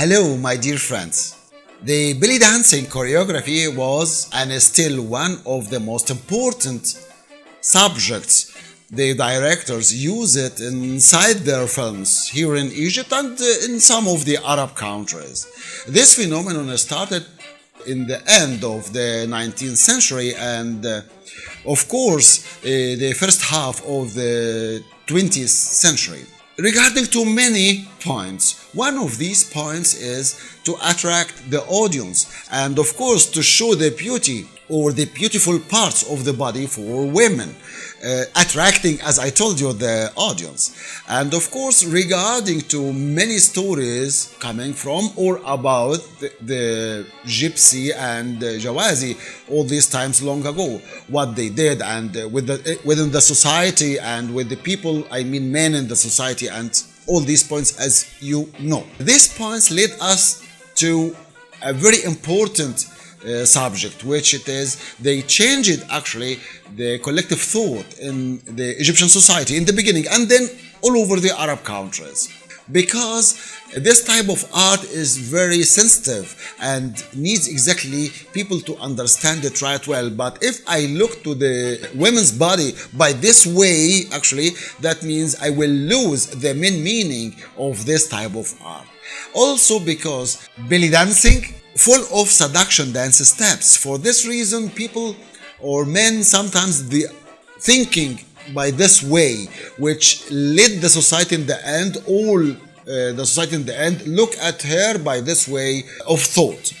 Hello, my dear friends. The belly dancing choreography was and is still one of the most important subjects. The directors use it inside their films here in Egypt and in some of the Arab countries. This phenomenon started in the end of the 19th century and of course the first half of the 20th century. Regarding to many points, one of these points is to attract the audience and of course to show the beauty or the beautiful parts of the body for women, attracting, as I told you, the audience. And of course regarding to many stories coming from or about the gypsy and Jawazi all these times long ago, what they did and within the society and with the people, I mean men in the society, and all these points as you know. These points led us to a very important subject, which it is they changed actually the collective thought in the Egyptian society in the beginning and then all over the Arab countries, because this type of art is very sensitive and needs exactly people to understand it right well. But if I look to the women's body by this way, actually that means I will lose the main meaning of this type of art. Also because belly dancing full of seduction dance steps. For this reason, people or men sometimes the thinking by this way, which led the society in the end, the society in the end look at her by this way of thought.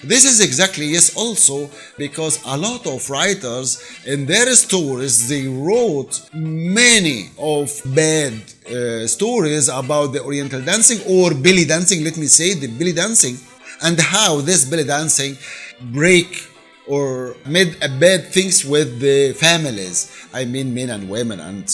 This is exactly, yes, also because a lot of writers in their stories, they wrote many of bad stories about the Oriental dancing or belly dancing, let me say, the belly dancing, and how this belly dancing break or made a bad things with the families. I mean men and women, and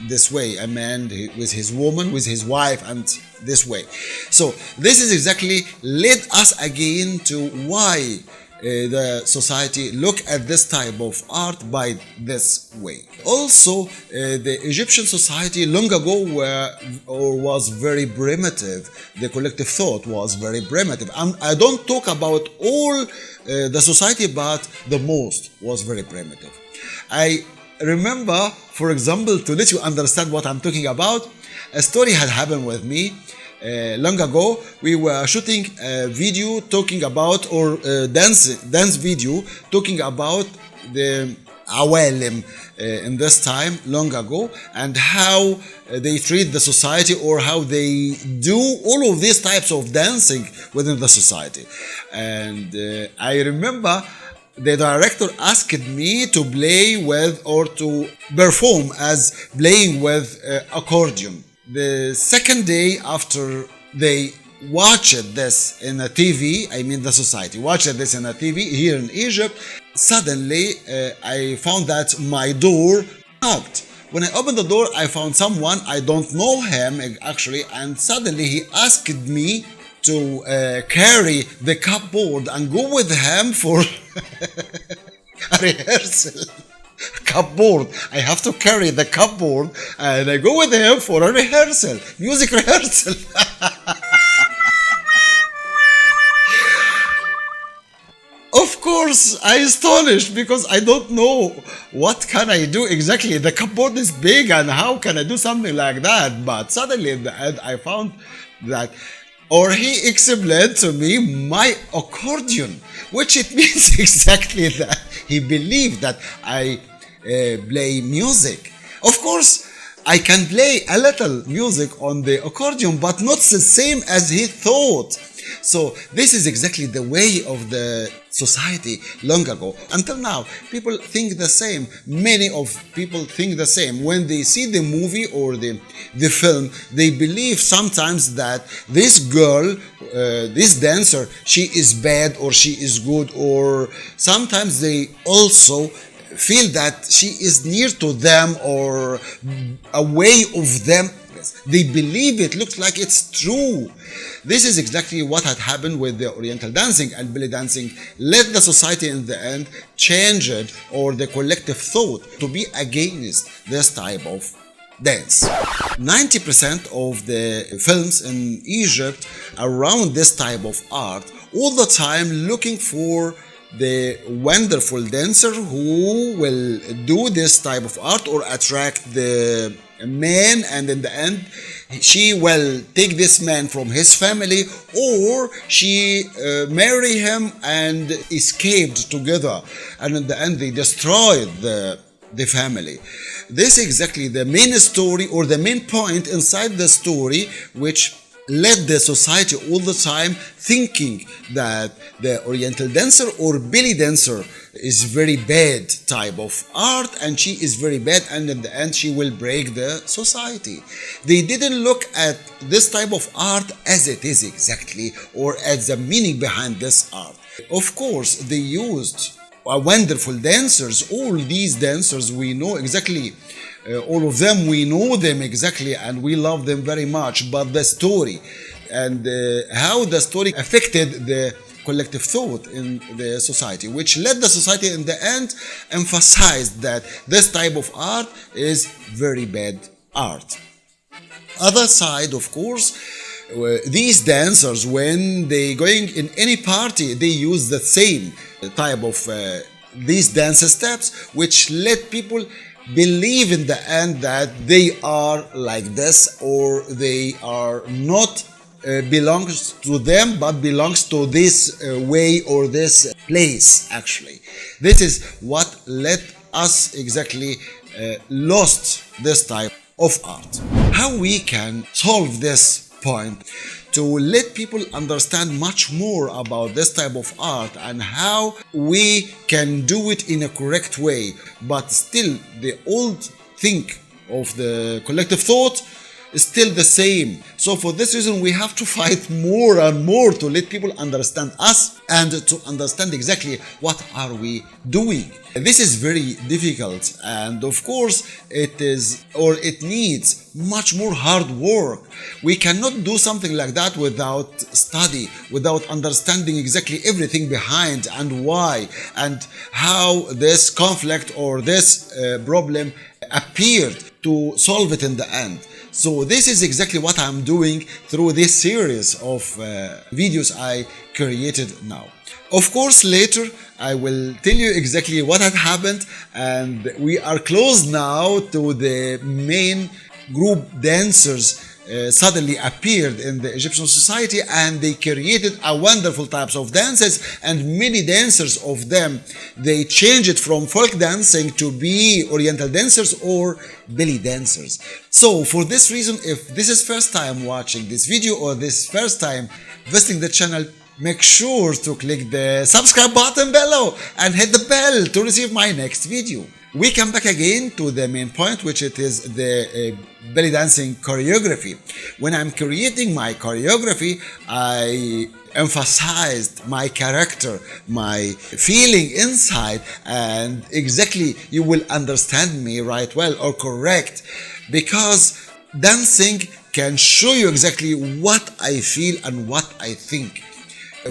this way a man with his woman, with his wife, and this way. So this is exactly led us again to why the society look at this type of art by this way. Also, the Egyptian society long ago was very primitive. The collective thought was very primitive. And I don't talk about all the society, but the most was very primitive. I remember, for example, to let you understand what I'm talking about, a story had happened with me. Long ago, we were shooting a video talking about, or dance video talking about the awalim in this time long ago, and how they treat the society or how they do all of these types of dancing within the society. And I remember the director asked me to play with or to perform as playing with accordion. The second day after they watched this in a TV, I mean the society watched this in a TV here in Egypt, suddenly I found that my door knocked. When I opened the door, I found someone, I don't know him actually, and suddenly he asked me to carry the cupboard and go with him for a rehearsal. Cupboard. I have to carry the cupboard and I go with him for a rehearsal, music rehearsal. Of course, I astonished because I don't know what can I do exactly. The cupboard is big and how can I do something like that? But suddenly in the end I found that, or he explained to me my accordion, which it means exactly that he believed that I play music. Of course, I can play a little music on the accordion, but not the same as he thought. So this is exactly the way of the society long ago. Until now, people think the same. Many of people think the same. When they see the movie or the film, they believe sometimes that this girl, this dancer, she is bad or she is good, or sometimes they also feel that she is near to them or away of them. They believe it looks like it's true. This is exactly what had happened with the Oriental dancing, and belly dancing led the society in the end change it, or the collective thought, to be against this type of dance. 90% of the films in Egypt around this type of art all the time looking for the wonderful dancer who will do this type of art or attract the man, and in the end she will take this man from his family, or she marry him and escaped together, and in the end they destroyed the family. This is exactly the main story or the main point inside the story, which led the society all the time thinking that the Oriental dancer or belly dancer is very bad type of art, and she is very bad, and in the end she will break the society. They didn't look at this type of art as it is exactly, or at the meaning behind this art. Of course, they used wonderful dancers. All these dancers we know exactly, all of them we know them exactly, and we love them very much. But the story and how the story affected the collective thought in the society, which led the society in the end emphasized that this type of art is very bad art. Other side, of course, these dancers, when they going in any party, they use the same type of these dance steps, which let people believe in the end that they are like this, or they are not belongs to them, but belongs to this way or this place. Actually, this is what let us exactly lost this type of art. How we can solve this point to let people understand much more about this type of art, and how we can do it in a correct way, but still the old thing of the collective thought is still the same. So for this reason we have to fight more and more to let people understand us and to understand exactly what are we doing. This is very difficult, and of course it is, or it needs much more hard work. We cannot do something like that without study, without understanding exactly everything behind and why and how this conflict or this problem appeared to solve it in the end. So this is exactly what I'm doing through this series of videos I created now. Of course, later I will tell you exactly what had happened, and we are close now to the main group dancers suddenly appeared in the Egyptian society, and they created a wonderful types of dances, and many dancers of them, they changed it from folk dancing to be Oriental dancers or belly dancers. So for this reason, if this is first time watching this video or this first time visiting the channel, make sure to click the subscribe button below and hit the bell to receive my next video. We come back again to the main point, which it is the belly dancing choreography. When I'm creating my choreography, I emphasized my character, my feeling inside, and exactly you will understand me right well or correct, because dancing can show you exactly what I feel and what I think.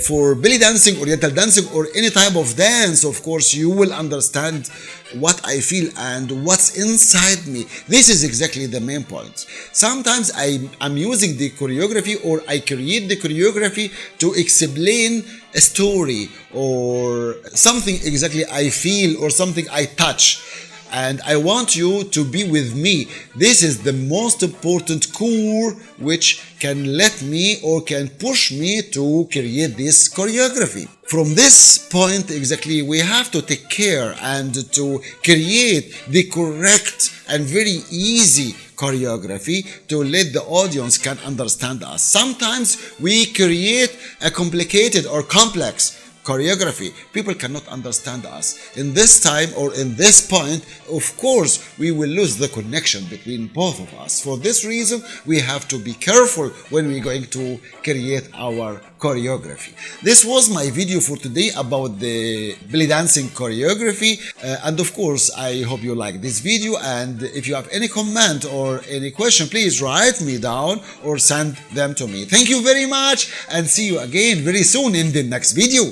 For belly dancing, Oriental dancing, or any type of dance, of course, you will understand what I feel and what's inside me. This is exactly the main point. Sometimes I'm using the choreography, or I create the choreography to explain a story or something exactly I feel or something I touch, and I want you to be with me. This is the most important core which can let me or can push me to create this choreography. From this point exactly, we have to take care and to create the correct and very easy choreography to let the audience can understand us. Sometimes we create a complicated or complex choreography. People cannot understand us. In this time or in this point, of course, we will lose the connection between both of us. For this reason, we have to be careful when we're going to create our choreography. This was my video for today about the belly dancing choreography, and of course I hope you like this video, and if you have any comment or any question, please write me down or send them to me. Thank you very much, and see you again very soon in the next video.